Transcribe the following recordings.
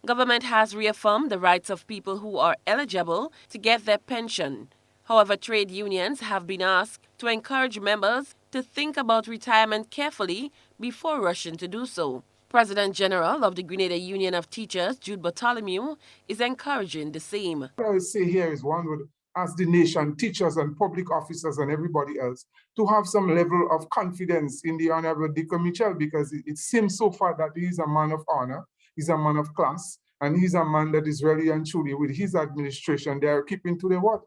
Government has reaffirmed the rights of people who are eligible to get their pension. However, trade unions have been asked to encourage members to think about retirement carefully before rushing to do so. President General of the Grenada Union of Teachers, Jude Bartholomew, is encouraging the same. What I would say here is one would ask the nation, teachers and public officers and everybody else to have some level of confidence in the Honorable Deacon Mitchell, because it seems so far that he is a man of honor, he's a man of class, and he's a man that is really and truly with his administration, they are keeping to the word.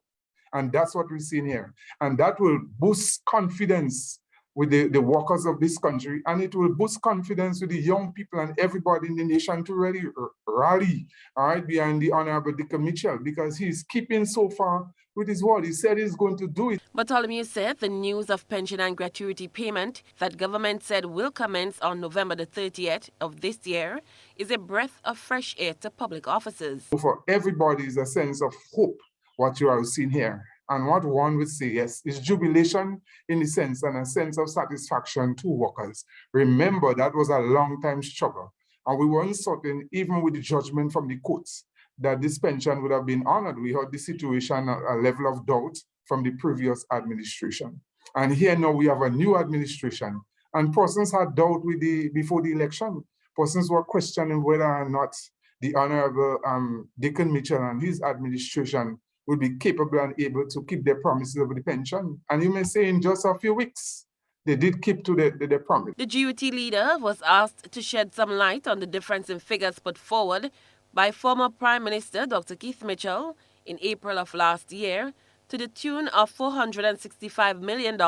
And that's what we're seeing here. And that will boost confidence with the workers of this country, and it will boost confidence with the young people and everybody in the nation to really rally, all right, behind the Honorable Deacon Mitchell, because he's keeping so far with his word. He said he's going to do it. Bartholomew said the news of pension and gratuity payment that government said will commence on November the 30th of this year is a breath of fresh air to public officers. For everybody is a sense of hope, what you are seeing here. And what one would say, yes, is jubilation in the sense and a sense of satisfaction to workers. Remember, that was a long time struggle. And we weren't certain, even with the judgment from the courts, that this pension would have been honored. We had the situation, a level of doubt from the previous administration. And here now we have a new administration. And persons had doubt with before the election. Persons were questioning whether or not the Honorable Deacon Mitchell and his administration will be capable and able to keep their promises of the pension. And you may say in just a few weeks, they did keep to their promise. The GUT leader was asked to shed some light on the difference in figures put forward by former Prime Minister Dr. Keith Mitchell in April of last year to the tune of $465 million,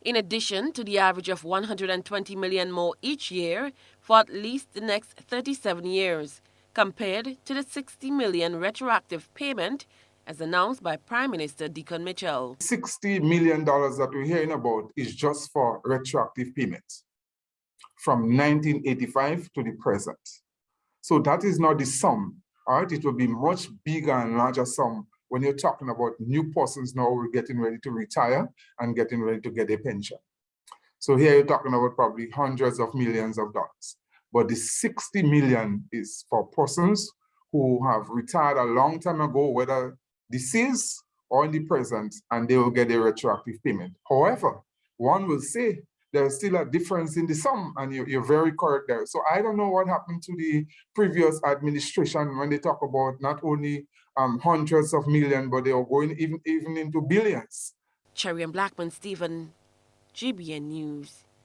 in addition to the average of $120 million more each year for at least the next 37 years, compared to the $60 million retroactive payment as announced by Prime Minister Deacon Mitchell. $60 million that we're hearing about is just for retroactive payments from 1985 to the present. So that is not the sum, all right? It will be much bigger and larger sum when you're talking about new persons now who are getting ready to retire and getting ready to get a pension. So here you're talking about probably hundreds of millions of dollars. But the 60 million is for persons who have retired a long time ago, whether deceased or in the present, and they will get a retroactive payment. However, one will say there's still a difference in the sum, and you're very correct there. So I don't know what happened to the previous administration when they talk about not only hundreds of millions, but they are going even into billions. Cherry and Blackman, Stephen, GBN News.